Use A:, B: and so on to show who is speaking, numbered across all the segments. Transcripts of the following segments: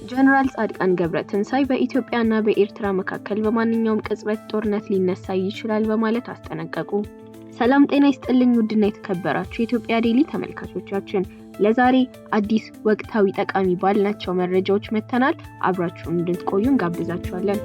A: ጀነራል ጻድቃን ገብረትንሳይ በኢትዮጵያና በኤርትራ መካከል በማንኛውም ቅጽበት ጦርነት ሊነሳ ይችላል በማለት አስጠነቀቁ። ሰላም ጤና ይስጥልኝ ውድና የተከበራችሁ የኢትዮጵያ ዴይሊ ተመልካቾቻችን፣ ለዛሬ አዲስ ወቅታዊ ጠቃሚ ባልናቸው መረጃዎች መተናል። አብራችሁን እንድትቆዩ እንጋብዛችኋለን።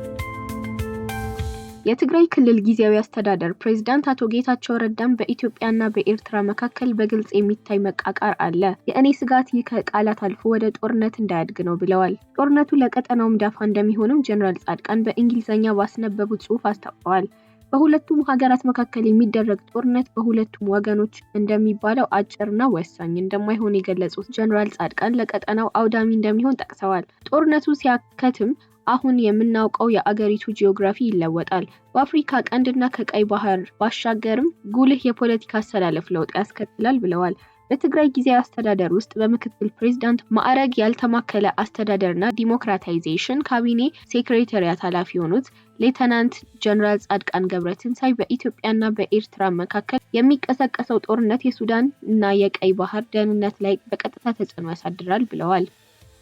A: የትግራይ ክልል ጊዜያዊ አስተዳደር ፕሬዝዳንት አቶ ጌታቸው ረዳም በኢትዮጵያና በኤርትራ መካከል በግልጽ የሚታይ መቃቃር አለ፣ የእኔ ስጋት ይህ ከቃላት አልፎ ወደ ጦርነት እንዳያድግ ነው ብለዋል። ጦርነቱ ለቀጠናውም ዳፋ እንደሚሆንም ጀነራል ጻድቃን በእንግሊዝኛ ባስነበቡት ጽሑፍ አስታውቀዋል። በሁለቱም ሀገራት መካከል የሚደረግ ጦርነት በሁለቱም ወገኖች እንደሚባለው አጭርና ወሳኝ እንደማይሆን የገለጹት ጀነራል ጻድቃን ለቀጠናው አውዳሚ እንደሚሆን ጠቅሰዋል። ጦርነቱ ሲያከትም አሁን የምናውቀው የአገሪቱ ጂኦግራፊ ይለወጣል። በአፍሪካ ቀንድና ከቀይ ባህር ባሻገርም ጉልህ የፖለቲካ አስተላለፍ ለውጥ ያስከትላል ብለዋል። በትግራይ ጊዜያዊ አስተዳደር ውስጥ በምክትል ፕሬዝዳንት ማዕረግ ያልተማከለ አስተዳደርና ዲሞክራታይዜሽን ካቢኔ ሴክሬታሪያት ኃላፊ የሆኑት ሌተናንት ጀነራል ጻድቃን ገብረትንሳይ በኢትዮጵያና በኤርትራ መካከል የሚቀሰቀሰው ጦርነት የሱዳን እና የቀይ ባህር ደህንነት ላይ በቀጥታ ተጽዕኖ ያሳድራል ብለዋል።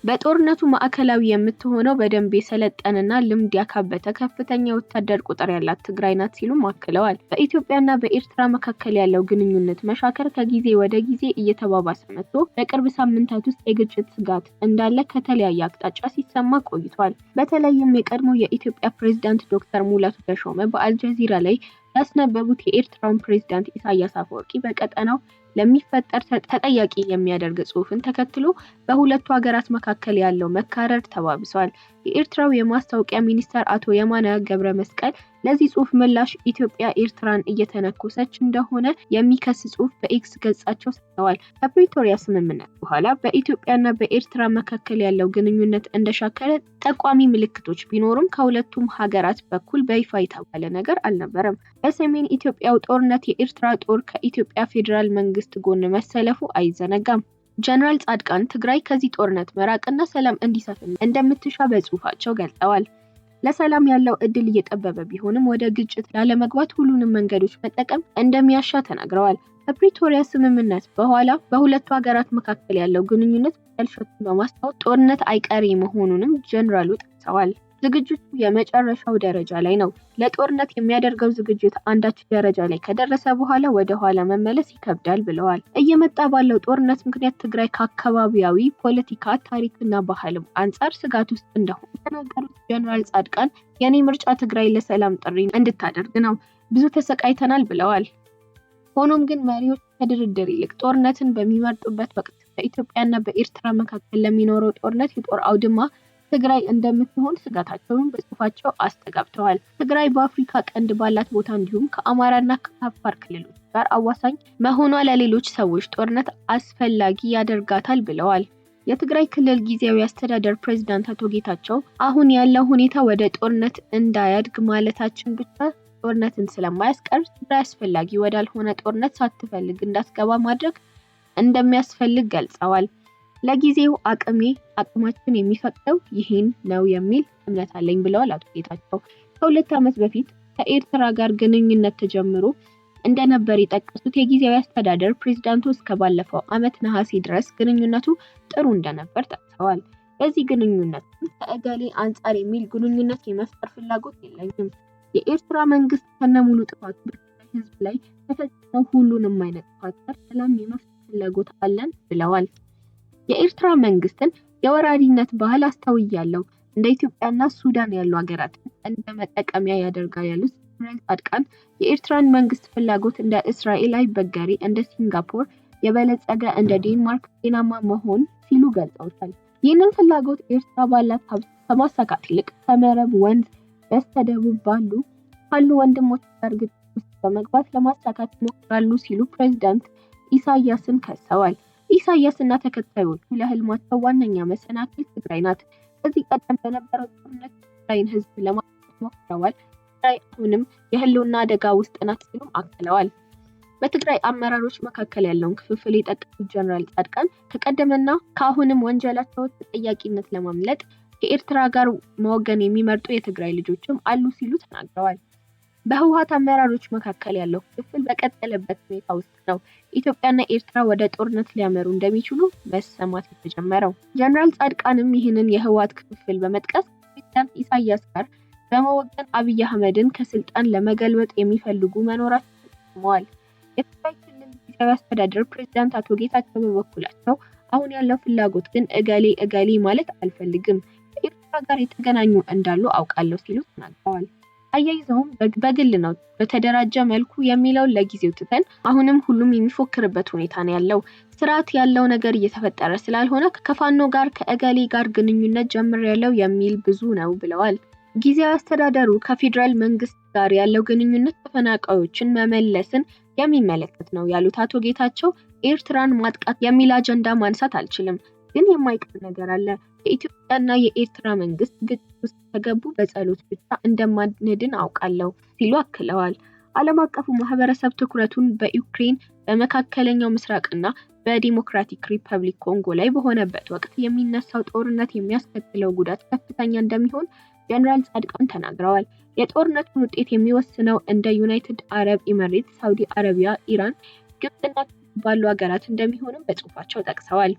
A: በጦርነቱ ማዕከላዊ የምትሆነው በደንብ የሰለጠነና ልምድ ያካበተ ከፍተኛ ወታደር ቁጥር ያላት ትግራይ ናት ሲሉም አክለዋል። በኢትዮጵያና በኤርትራ መካከል ያለው ግንኙነት መሻከር ከጊዜ ወደ ጊዜ እየተባባሰ መጥቶ በቅርብ ሳምንታት ውስጥ የግጭት ስጋት እንዳለ ከተለያየ አቅጣጫ ሲሰማ ቆይቷል። በተለይም የቀድሞ የኢትዮጵያ ፕሬዝዳንት ዶክተር ሙላቱ ተሾመ በአልጀዚራ ላይ ያስነበቡት የኤርትራውን ፕሬዝዳንት ኢሳያስ አፈወርቂ በቀጠናው ለሚፈጠር ተጠያቂ የሚያደርግ ጽሑፍን ተከትሎ በሁለቱ ሀገራት መካከል ያለው መካረር ተባብሷል። የኤርትራው የማስታወቂያ ሚኒስተር አቶ የማነ ገብረ መስቀል ለዚህ ጽሑፍ ምላሽ ኢትዮጵያ ኤርትራን እየተነኮሰች እንደሆነ የሚከስ ጽሑፍ በኤክስ ገጻቸው ሰጥተዋል። ከፕሪቶሪያ ስምምነት በኋላ በኢትዮጵያና በኤርትራ መካከል ያለው ግንኙነት እንደሻከረ ጠቋሚ ምልክቶች ቢኖሩም ከሁለቱም ሀገራት በኩል በይፋ የተባለ ነገር አልነበረም። በሰሜን ኢትዮጵያው ጦርነት የኤርትራ ጦር ከኢትዮጵያ ፌዴራል መንግስት ጎን መሰለፉ አይዘነጋም። ጀነራል ጻድቃን ትግራይ ከዚህ ጦርነት መራቅና ሰላም እንዲሰፍን እንደምትሻ በጽሑፋቸው ገልጸዋል። ለሰላም ያለው እድል እየጠበበ ቢሆንም ወደ ግጭት ላለመግባት ሁሉንም መንገዶች መጠቀም እንደሚያሻ ተናግረዋል። ከፕሪቶሪያ ስምምነት በኋላ በሁለቱ ሀገራት መካከል ያለው ግንኙነት ያልሸቱን በማስታወስ ጦርነት አይቀሬ መሆኑንም ጀነራሉ ጠቅሰዋል። ዝግጅቱ የመጨረሻው ደረጃ ላይ ነው። ለጦርነት የሚያደርገው ዝግጅት አንዳች ደረጃ ላይ ከደረሰ በኋላ ወደ ኋላ መመለስ ይከብዳል ብለዋል። እየመጣ ባለው ጦርነት ምክንያት ትግራይ ከአካባቢያዊ ፖለቲካ፣ ታሪክና ባህልም አንጻር ስጋት ውስጥ እንደሆነ የተናገሩት ጀነራል ጻድቃን የኔ ምርጫ ትግራይ ለሰላም ጥሪ እንድታደርግ ነው፣ ብዙ ተሰቃይተናል ብለዋል። ሆኖም ግን መሪዎች ከድርድር ይልቅ ጦርነትን በሚመርጡበት ወቅት በኢትዮጵያና በኤርትራ መካከል ለሚኖረው ጦርነት የጦር አውድማ ትግራይ እንደምትሆን ስጋታቸውን በጽሑፋቸው አስተጋብተዋል። ትግራይ በአፍሪካ ቀንድ ባላት ቦታ እንዲሁም ከአማራና ከአፋር ክልሎች ጋር አዋሳኝ መሆኗ ለሌሎች ሰዎች ጦርነት አስፈላጊ ያደርጋታል ብለዋል። የትግራይ ክልል ጊዜያዊ አስተዳደር ፕሬዝዳንት አቶ ጌታቸው አሁን ያለው ሁኔታ ወደ ጦርነት እንዳያድግ ማለታችን ብቻ ጦርነትን ስለማያስቀር ትግራይ አስፈላጊ ወዳልሆነ ጦርነት ሳትፈልግ እንዳትገባ ማድረግ እንደሚያስፈልግ ገልጸዋል። ለጊዜው አቅማችን የሚፈቅደው ይሄን ነው የሚል እምነት አለኝ ብለዋል አቶ ጌታቸው። ከ2 ዓመት በፊት ከኤርትራ ጋር ግንኙነት ተጀምሮ እንደነበር የጠቀሱት የጊዜያዊ አስተዳደር ፕሬዝዳንቱ እስከ ባለፈው ዓመት ነሐሴ ድረስ ግንኙነቱ ጥሩ እንደነበር ጠቅሰዋል። በዚህ ግንኙነት ከእገሌ አንጻር የሚል ግንኙነት የመፍጠር ፍላጎት የለኝም። የኤርትራ መንግስት ከነሙሉ ጥፋቱ ህዝብ ላይ ተፈጽሞ ሁሉንም አይነት ጥፋት ሰላም የመፍጠር ፍላጎት አለን ብለዋል። የኤርትራ መንግስትን የወራሪነት ባህል አስተውያለሁ፣ እንደ ኢትዮጵያና ሱዳን ያሉ ሀገራትን እንደ መጠቀሚያ ያደርጋል ያሉት ጀነራል ጻድቃን የኤርትራን መንግስት ፍላጎት እንደ እስራኤል አይበገሬ፣ እንደ ሲንጋፖር የበለጸገ፣ እንደ ዴንማርክ ጤናማ መሆን ሲሉ ገልጸውታል። ይህንን ፍላጎት ኤርትራ ባላት ሀብት ከማሳካት ይልቅ ከመረብ ወንዝ በስተደቡብ ካሉ ወንድሞች ጋር ግጭት ውስጥ በመግባት ለማሳካት ይሞክራሉ ሲሉ ፕሬዝዳንት ኢሳያስን ከሰዋል። ኢሳያስና ተከታዮቹ ለህልማቸው ዋነኛ መሰናክል ትግራይ ናት። ከዚህ ቀደም በነበረው ጦርነት ትግራይን ህዝብ ለማጥፋት ሞክረዋል። ትግራይ አሁንም የህልውና አደጋ ውስጥ ናት ሲሉም አክለዋል። በትግራይ አመራሮች መካከል ያለውን ክፍፍል የጠቀሱት ጀነራል ጻድቃን ከቀደመና ከአሁንም ወንጀላቸው ተጠያቂነት ለማምለጥ ከኤርትራ ጋር መወገን የሚመርጡ የትግራይ ልጆችም አሉ ሲሉ ተናግረዋል። በህወሓት አመራሮች መካከል ያለው ክፍል በቀጠለበት ሁኔታ ውስጥ ነው ኢትዮጵያና ኤርትራ ወደ ጦርነት ሊያመሩ እንደሚችሉ መሰማት የተጀመረው። ጀነራል ጻድቃንም ይህንን የህወሓት ክፍል በመጥቀስ ፕሬዝዳንት ኢሳያስ ጋር በመወገን አብይ አህመድን ከስልጣን ለመገልበጥ የሚፈልጉ መኖራቸው ተጠቅመዋል። የትግራይ ክልል ጊዜያዊ አስተዳደር ፕሬዝዳንት አቶ ጌታቸው በበኩላቸው አሁን ያለው ፍላጎት ግን እገሌ ማለት አልፈልግም፣ ከኤርትራ ጋር የተገናኙ እንዳሉ አውቃለሁ ሲሉ ተናግረዋል። አያይዘውም በግል ነው በተደራጀ መልኩ የሚለውን ለጊዜው ትተን አሁንም ሁሉም የሚፎክርበት ሁኔታ ነው ያለው። ስርዓት ያለው ነገር እየተፈጠረ ስላልሆነ ከፋኖ ጋር ከእገሌ ጋር ግንኙነት ጀምሬያለሁ የሚል ብዙ ነው ብለዋል። ጊዜያዊ አስተዳደሩ ከፌዴራል መንግስት ጋር ያለው ግንኙነት ተፈናቃዮችን መመለስን የሚመለከት ነው ያሉት አቶ ጌታቸው ኤርትራን ማጥቃት የሚል አጀንዳ ማንሳት አልችልም፣ ግን የማይቀር ነገር አለ። የኢትዮጵያና የኤርትራ መንግስት ግጭት ውስጥ ከገቡ በጸሎት ብቻ እንደማንድን አውቃለሁ ሲሉ አክለዋል። ዓለም አቀፉ ማህበረሰብ ትኩረቱን በዩክሬን በመካከለኛው ምስራቅና በዲሞክራቲክ ሪፐብሊክ ኮንጎ ላይ በሆነበት ወቅት የሚነሳው ጦርነት የሚያስከትለው ጉዳት ከፍተኛ እንደሚሆን ጀነራል ጻድቃን ተናግረዋል። የጦርነቱን ውጤት የሚወስነው እንደ ዩናይትድ አረብ ኤሚሬትስ፣ ሳውዲ አረቢያ፣ ኢራን፣ ግብጽና ባሉ ሀገራት እንደሚሆንም በጽሁፋቸው ጠቅሰዋል።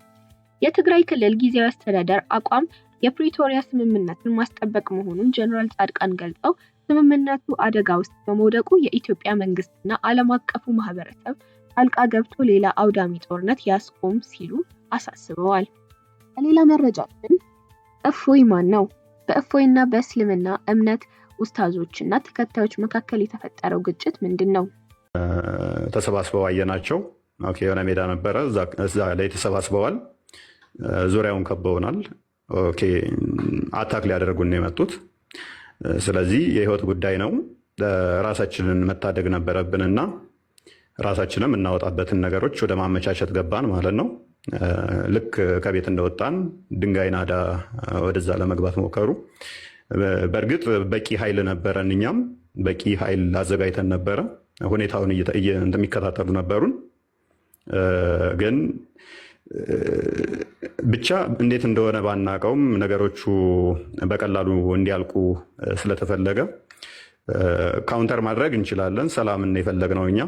A: የትግራይ ክልል ጊዜያዊ አስተዳደር አቋም የፕሪቶሪያ ስምምነትን ማስጠበቅ መሆኑን ጀነራል ጻድቃን ገልጸው ስምምነቱ አደጋ ውስጥ በመውደቁ የኢትዮጵያ መንግስትና ዓለም አቀፉ ማህበረሰብ ጣልቃ ገብቶ ሌላ አውዳሚ ጦርነት ያስቆም ሲሉ አሳስበዋል። በሌላ መረጃችን እፎይ ማን ነው? በእፎይና በእስልምና እምነት ኡስታዞችና ተከታዮች መካከል የተፈጠረው ግጭት ምንድን ነው?
B: ተሰባስበው አየናቸው። ኦኬ፣ የሆነ ሜዳ ነበረ፣ እዛ ላይ ተሰባስበዋል። ዙሪያውን ከበውናል። ኦኬ፣ አታክ ሊያደርጉን ነው የመጡት። ስለዚህ የህይወት ጉዳይ ነው። ራሳችንን መታደግ ነበረብንና ራሳችንም እናወጣበትን ነገሮች ወደ ማመቻቸት ገባን ማለት ነው። ልክ ከቤት እንደወጣን ድንጋይ ናዳ ወደዛ ለመግባት ሞከሩ። በእርግጥ በቂ ኃይል ነበረን፣ እኛም በቂ ኃይል አዘጋጅተን ነበረ። ሁኔታውን እንደሚከታተሉ ነበሩን። ግን ብቻ እንዴት እንደሆነ ባናቀውም ነገሮቹ በቀላሉ እንዲያልቁ ስለተፈለገ ካውንተር ማድረግ እንችላለን። ሰላምን የፈለግነው እኛ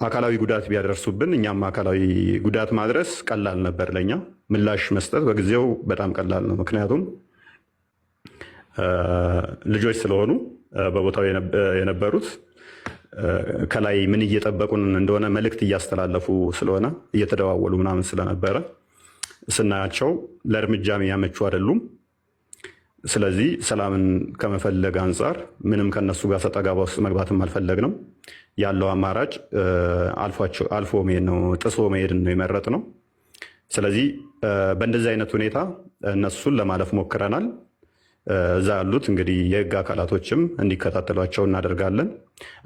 B: አካላዊ ጉዳት ቢያደርሱብን እኛም አካላዊ ጉዳት ማድረስ ቀላል ነበር ለኛ። ምላሽ መስጠት በጊዜው በጣም ቀላል ነው። ምክንያቱም ልጆች ስለሆኑ በቦታው የነበሩት ከላይ ምን እየጠበቁን እንደሆነ መልእክት እያስተላለፉ ስለሆነ እየተደዋወሉ ምናምን ስለነበረ ስናያቸው ለእርምጃ የሚያመቹ አይደሉም። ስለዚህ ሰላምን ከመፈለግ አንጻር ምንም ከነሱ ጋር ሰጣ ገባ ውስጥ መግባትም አልፈለግንም። ያለው አማራጭ አልፎ መሄድ ነው፣ ጥሶ መሄድን ነው የመረጥነው። ስለዚህ በእንደዚህ አይነት ሁኔታ እነሱን ለማለፍ ሞክረናል። እዛ ያሉት እንግዲህ የህግ አካላቶችም እንዲከታተሏቸው እናደርጋለን።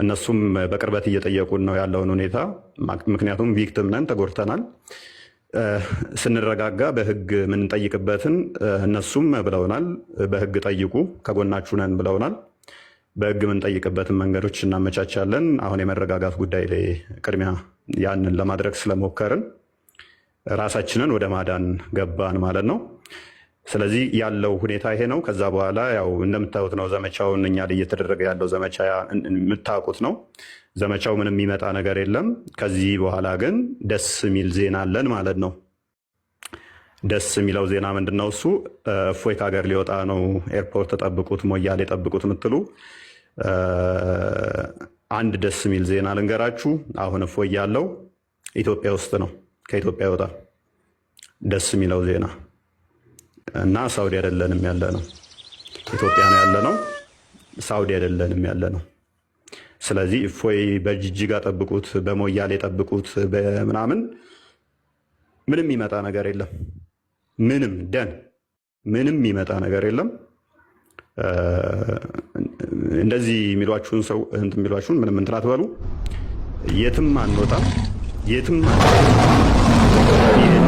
B: እነሱም በቅርበት እየጠየቁን ነው ያለውን ሁኔታ። ምክንያቱም ቪክቲም ነን፣ ተጎድተናል። ስንረጋጋ በህግ የምንጠይቅበትን እነሱም ብለውናል። በህግ ጠይቁ፣ ከጎናችሁ ነን ብለውናል። በህግ የምንጠይቅበትን መንገዶች እናመቻቻለን። አሁን የመረጋጋት ጉዳይ ላይ ቅድሚያ ያንን ለማድረግ ስለሞከርን ራሳችንን ወደ ማዳን ገባን ማለት ነው። ስለዚህ ያለው ሁኔታ ይሄ ነው። ከዛ በኋላ ያው እንደምታዩት ነው ዘመቻውን እኛ ላይ እየተደረገ ያለው ዘመቻ የምታውቁት ነው። ዘመቻው ምንም የሚመጣ ነገር የለም። ከዚህ በኋላ ግን ደስ የሚል ዜና አለን ማለት ነው። ደስ የሚለው ዜና ምንድን ነው? እሱ እፎይ ከሀገር ሊወጣ ነው። ኤርፖርት ጠብቁት፣ ሞያሌ ጠብቁት የምትሉ አንድ ደስ የሚል ዜና ልንገራችሁ። አሁን እፎይ ያለው ኢትዮጵያ ውስጥ ነው። ከኢትዮጵያ ይወጣል። ደስ የሚለው ዜና እና ሳውዲ አይደለንም ያለ ነው፣ ኢትዮጵያ ነው ያለ ነው። ሳውዲ አይደለንም ያለ ነው። ስለዚህ እፎይ በጅጅጋ ጠብቁት፣ በሞያሌ ጠብቁት፣ በምናምን ምንም ይመጣ ነገር የለም። ምንም ይመጣ ነገር የለም። እንደዚህ የሚሏችሁን ሰው የሚሏችሁን ምንም እንትን አትበሉ። የትም አንወጣም፣ የትም ይህን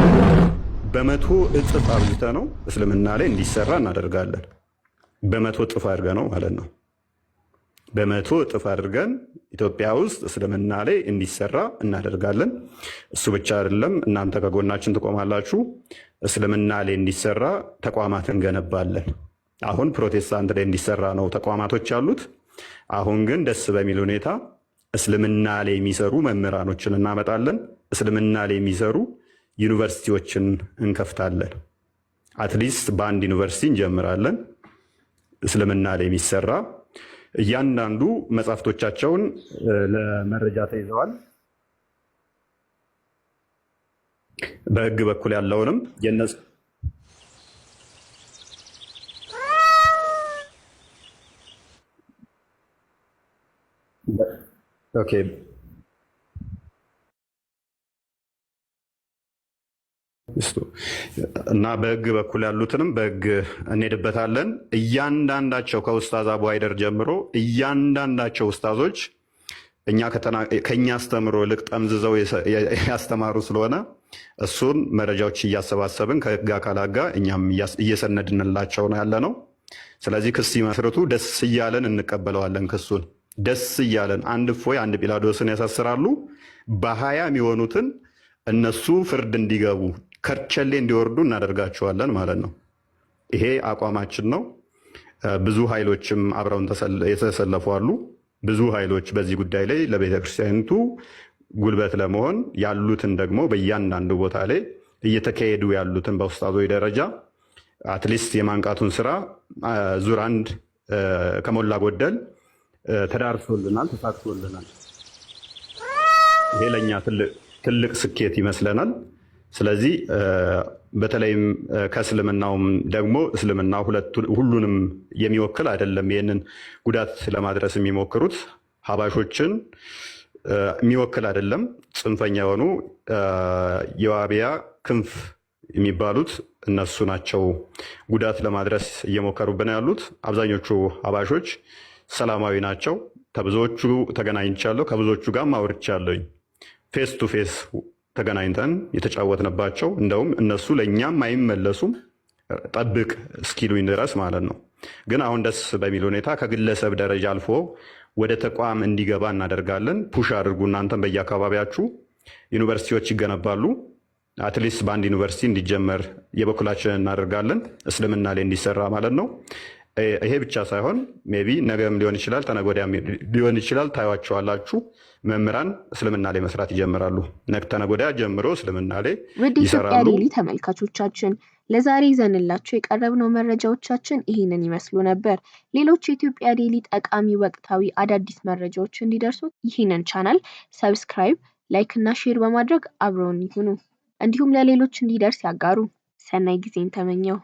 B: በመቶ እጥፍ አብዝተ ነው እስልምና ላይ እንዲሰራ እናደርጋለን። በመቶ እጥፍ አድርገ ነው ማለት ነው። በመቶ እጥፍ አድርገን ኢትዮጵያ ውስጥ እስልምና ላይ እንዲሰራ እናደርጋለን። እሱ ብቻ አይደለም፣ እናንተ ከጎናችን ትቆማላችሁ። እስልምና ላይ እንዲሰራ ተቋማት እንገነባለን። አሁን ፕሮቴስታንት ላይ እንዲሰራ ነው ተቋማቶች ያሉት። አሁን ግን ደስ በሚል ሁኔታ እስልምና ላይ የሚሰሩ መምህራኖችን እናመጣለን። እስልምና ላይ የሚሰሩ ዩኒቨርሲቲዎችን እንከፍታለን። አትሊስት በአንድ ዩኒቨርሲቲ እንጀምራለን። እስልምና ላይ የሚሰራ እያንዳንዱ መጽሐፍቶቻቸውን ለመረጃ ተይዘዋል። በህግ በኩል ያለውንም የነሱ ኦኬ እና በህግ በኩል ያሉትንም በህግ እንሄድበታለን። እያንዳንዳቸው ከኡስታዝ አቡ ሀይደር ጀምሮ እያንዳንዳቸው ኡስታዞች ከኛ አስተምሮ ልቅ ጠምዝዘው ያስተማሩ ስለሆነ እሱን መረጃዎች እያሰባሰብን ከህግ አካላት ጋር እኛም እየሰነድንላቸው ነው ያለ ነው። ስለዚህ ክስ ሲመስርቱ ደስ እያለን እንቀበለዋለን። ክሱን ደስ እያለን አንድ እፎይ አንድ ጲላዶስን ያሳስራሉ። በ20 የሚሆኑትን እነሱ ፍርድ እንዲገቡ ከርቸሌ እንዲወርዱ እናደርጋቸዋለን ማለት ነው። ይሄ አቋማችን ነው። ብዙ ኃይሎችም አብረውን የተሰለፉ አሉ። ብዙ ኃይሎች በዚህ ጉዳይ ላይ ለቤተ ክርስቲያኒቱ ጉልበት ለመሆን ያሉትን ደግሞ በእያንዳንዱ ቦታ ላይ እየተካሄዱ ያሉትን በኡስታዞች ደረጃ አትሊስት የማንቃቱን ስራ ዙር አንድ ከሞላ ጎደል ተዳርሶልናል፣ ተሳክቶልናል። ይሄ ለእኛ ትልቅ ስኬት ይመስለናል። ስለዚህ በተለይም ከእስልምናውም ደግሞ እስልምና ሁሉንም የሚወክል አይደለም። ይህንን ጉዳት ለማድረስ የሚሞክሩት ሀባሾችን የሚወክል አይደለም። ጽንፈኛ የሆኑ የዋቢያ ክንፍ የሚባሉት እነሱ ናቸው ጉዳት ለማድረስ እየሞከሩብን ያሉት። አብዛኞቹ ሀባሾች ሰላማዊ ናቸው። ከብዙዎቹ ተገናኝቻለሁ፣ ከብዙዎቹ ጋር አውርቻለሁኝ። ፌስ ቱ ፌስ ተገናኝተን የተጫወትንባቸው፣ እንደውም እነሱ ለእኛም አይመለሱም ጠብቅ እስኪሉኝ ድረስ ማለት ነው። ግን አሁን ደስ በሚል ሁኔታ ከግለሰብ ደረጃ አልፎ ወደ ተቋም እንዲገባ እናደርጋለን። ፑሽ አድርጉ። እናንተም በየአካባቢያችሁ ዩኒቨርሲቲዎች ይገነባሉ። አትሊስት በአንድ ዩኒቨርሲቲ እንዲጀመር የበኩላችንን እናደርጋለን። እስልምና ላይ እንዲሰራ ማለት ነው። ይሄ ብቻ ሳይሆን ሜይ ቢ ነገም ሊሆን ይችላል፣ ተነገ ወዲያም ሊሆን ይችላል። ታዩዋቸዋላችሁ። መምህራን እስልምና ላይ መስራት ይጀምራሉ። ተነገ ወዲያ ጀምሮ እስልምና ላይ
A: ውድ ኢትዮጵያ ዴይሊ ተመልካቾቻችን ለዛሬ ይዘንላችሁ የቀረብነው መረጃዎቻችን ይህንን ይመስሉ ነበር። ሌሎች የኢትዮጵያ ዴይሊ ጠቃሚ ወቅታዊ አዳዲስ መረጃዎች እንዲደርሱት ይህንን ቻናል ሰብስክራይብ፣ ላይክ እና ሼር በማድረግ አብረውን ይሁኑ። እንዲሁም ለሌሎች እንዲደርስ ያጋሩ። ሰናይ ጊዜን ተመኘው።